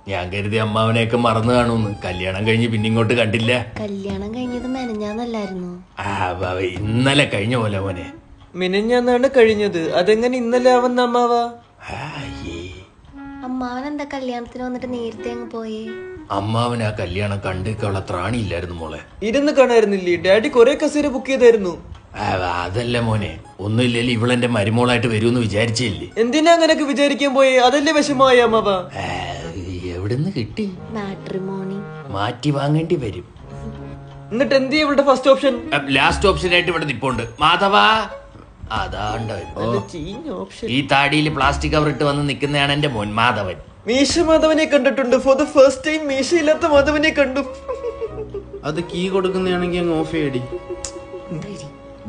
ഞാൻ കരുതി അമ്മാവനെയൊക്കെ മറന്നു കാണുമെന്ന്. കല്യാണം കഴിഞ്ഞ് പിന്നെ ഇങ്ങോട്ട് കണ്ടില്ല. കല്യാണം കഴിഞ്ഞത് മെനഞ്ഞാന്നല്ലായിരുന്നു? ഇന്നലെ കഴിഞ്ഞ പോലെ മോനെ. മിനഞ്ഞാന്നാണ് കഴിഞ്ഞത്. അതെങ്ങനെ ഇന്നലെ ആവുന്ന അമ്മാവാ? അമ്മാവൻ എന്താ കല്യാണത്തിന് വന്നിട്ട് നേരത്തെ അങ്ങ് പോയേ? അമ്മാവൻ ആ കല്യാണം കണ്ടേക്കുള്ള ത്രാണിയില്ലായിരുന്നു മോളെ. ഇരുന്ന് കാണായിരുന്നില്ലേ? ഡാഡി കൊറേ കസേര ബുക്ക് ചെയ്തായിരുന്നു. അതല്ല മോനെ, ഒന്നുമില്ലല്ലോ ഇവളെന്റെ മരുമോളായിട്ട് വരുമെന്ന് വിചാരിച്ചില്ലേ. എന്തിനാ അങ്ങനൊക്കെ വിചാരിക്കാൻ പോയേ? അതല്ലേ വിഷമമായ അമ്മാവാ? എവിടുന്ന് കിട്ടി? മാട്രിമോണി മാറ്റി വാങ്ങേണ്ടി വരും. എന്നിട്ട് എന്ത് ചെയ്യും? ഇവളുടെ ഫസ്റ്റ് ഓപ്ഷൻ ലാസ്റ്റ് ഓപ്ഷൻ ആയിട്ട് ഇവിടെ നിപ്പുണ്ട്. മാധവ അതാണ്ടോ ഈ താടിയിൽ പ്ലാസ്റ്റിക് കവർ ഇട്ട് വന്ന് നിൽക്കുന്നതാണ് എന്റെ മോൻ മാധവൻ. മീശ മാധവനെ കണ്ടിട്ടുണ്ട്. ഫോർ ദ ഫസ്റ്റ് ടൈം മീശയില്ലാത്ത മാധവനെ കണ്ടു. അത് കീ കൊടുക്കുന്നതാണെങ്കിൽ അങ്ങ് ഓഫ് ചെയ്യടി.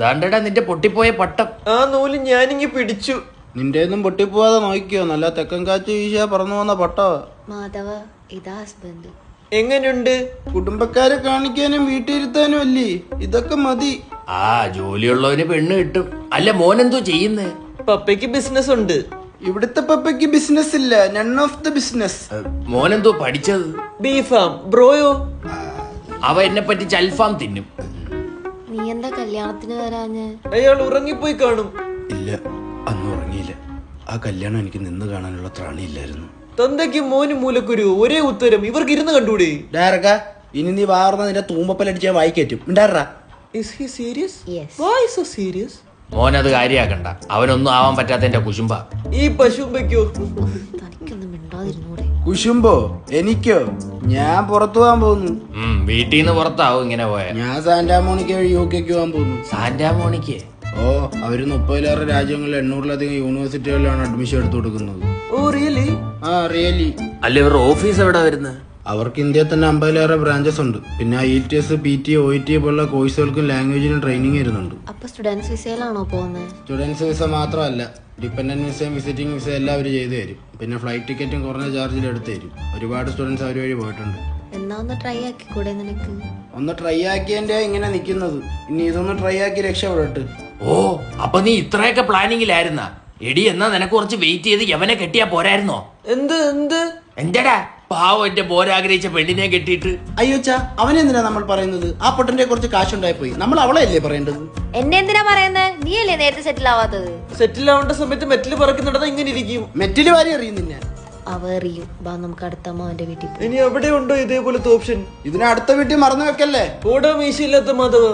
ദാണ്ടടാ നിന്റെ പൊട്ടിപ്പോയ പട്ടം. ആ നൂല് ഞാനിങ്ങി പിടിച്ചു. നിന്റെ ഒന്നും പൊട്ടിപ്പോവാതെ നോക്കിയോ. നല്ല തെക്കൻ കാറ്റ് വീശാ പറന്നു വന്ന പട്ടോ. മാധവ ഇതാ ഹസ്ബൻഡ്. എങ്ങനെയുണ്ട്? കുടുംബക്കാരെ കാണിക്കാനും വീട്ടിലിരുത്താനും അല്ലേ ഇതൊക്കെ മതി. ജോലിയുള്ളവന് പെണ്ണ് കിട്ടും. അല്ല മോനെന്തോ ചെയ്യുന്നേ? പപ്പയ്ക്ക് ബിസിനസ് ഉണ്ട്. ഇവിടുത്തെ പപ്പയ്ക്ക് ബിസിനസ് ഇല്ല. None of the business. മോനെന്തോ പഠിച്ചത്? ബീഫാം. ബ്രോയോ? അവ എന്നെ പറ്റി ചൽഫാം തിന്നും. നീ എന്താ കല്യാണത്തിന് വരാഞ്ഞ്? അയാൾ ഉറങ്ങിപ്പോയി കാണും. ഇല്ല, അന്ന് ഉറങ്ങിയില്ല. ആ കല്യാണം എനിക്ക് നിന്ന് കാണാനുള്ള ത്രാണിയില്ലായിരുന്നു. തന്തയ്ക്ക് മോനും മൂലക്കുരു ഒരേ ഉത്തരം. ഇവർക്ക് ഇരുന്ന് കണ്ടുകൂടെ? ഡയറക്ക ഇനി നീ വാർന്ന നിന്റെ തൂമ്പപ്പലടിച്ചാൽ വായിക്കേറ്റും. ഉണ്ടാറാ. Is he serious? Yes. Why so serious? മോനത് കാര്യാക്കണ്ട. അവനൊന്നും ആവാൻ പറ്റാത്തതിന്റെ കുശുംബ. ഈ പശുമ്പയ്ക്കോ? തനിക്കൊന്നും മിണ്ടാതിരുന്നൂടെ? കുശുമ്പോ എനിക്കോ? ഞാൻ പുറത്തു പോകാൻ പോകുന്നു. വീട്ടിൽ നിന്ന് പുറത്താവും ഇങ്ങനെ പോയ. ഞാൻ സാന്റാമോണിക്ക വഴി UK പോകാൻ പോകുന്നു. സാന്റാമോണിക്ക്? അവര് 30-ലേറെ രാജ്യങ്ങളിൽ 800-ലധികം യൂണിവേഴ്സിറ്റികളിലാണ് അഡ്മിഷൻ എടുത്തു കൊടുക്കുന്നത്. Oh really? റിയലി. അല്ല ഇവരുടെ ഓഫീസ് എവിടെ വരുന്നത്? അവർക്ക് ഇന്ത്യയിൽ തന്നെ 50-ലേറെ ബ്രാഞ്ചസ് ഉണ്ട്. പിന്നെ IELTS, PT, OET പോലുള്ള കോഴ്സുകൾക്കും ലാംഗ്വേജിനും ട്രെയിനിങ് വരുന്നുണ്ട്. അപ്പൊ സ്റ്റുഡൻസ് വിസയിലാണോ പോകുന്നത്? സ്റ്റുഡൻസ് വിസ മാത്രമല്ല, ഡിപ്പെൻഡന്റ് വിസയും വിസിറ്റിംഗ് വിസ എല്ലാം അവർ ചെയ്തു തരും. പിന്നെ ഫ്ലൈറ്റ് ടിക്കറ്റും കുറഞ്ഞ ചാർജിൽ എടുത്തു തരും. ഒരുപാട് സ്റ്റുഡൻസ് അവർ വഴി പോയിട്ടുണ്ട്. എന്നാ ഒന്ന് ട്രൈ ആക്കിക്കൂടെ നിനക്ക്? ഒന്ന് ട്രൈ ആക്കിയതിന്റെ ഇങ്ങനെ നിൽക്കുന്നത്. ഇനി ഇതൊന്ന് ട്രൈ ആക്കി രക്ഷപ്പെടട്ട്. അപ്പൊ നീ ഇത്രയൊക്കെ പ്ലാനിങ്ങിലായിരുന്ന? എടി എന്നാ നിനക്ക് കുറച്ച് വെയിറ്റ് ചെയ്ത് യവനെ കെട്ടിയാ പോരായിരുന്നോ? എന്തടാ പാവം എന്റെ പോരാഗ്രഹിച്ച പെണ്ണിനെ കെട്ടിയിട്ട്. അയ്യോച്ചാ, അവനെന്തിനാ നമ്മൾ പറയുന്നത്? ആ പൊട്ടന്റെ കുറച്ച് കാശുണ്ടായി പോയി. നമ്മൾ അവളെ അല്ലേ പറയേണ്ടത്? എന്നെ എന്തിനാ പറയുന്നത്? നീ അല്ലേ നേരത്തെ സെറ്റിൽ ആവാത്തത്? സെറ്റിൽ ആവേണ്ട സമയത്ത് മെറ്റല് പറക്കുന്നിടത്ത് ഇങ്ങനെ ഇരിക്കും. മെറ്റില് വാരി അറിയുന്നില്ല. അവ അറിയും. ബാ നമുക്ക് അടുത്ത അമ്മാവന്റെ വീട്ടിൽ. ഇനി എവിടെ ഉണ്ടോ ഇതേപോലത്തെ ഓപ്ഷൻ? ഇതിനെ അടുത്ത വീട്ടിൽ മറന്നു വെക്കല്ലേ. ഓടാ മീശയില്ലാത്ത മാധവ.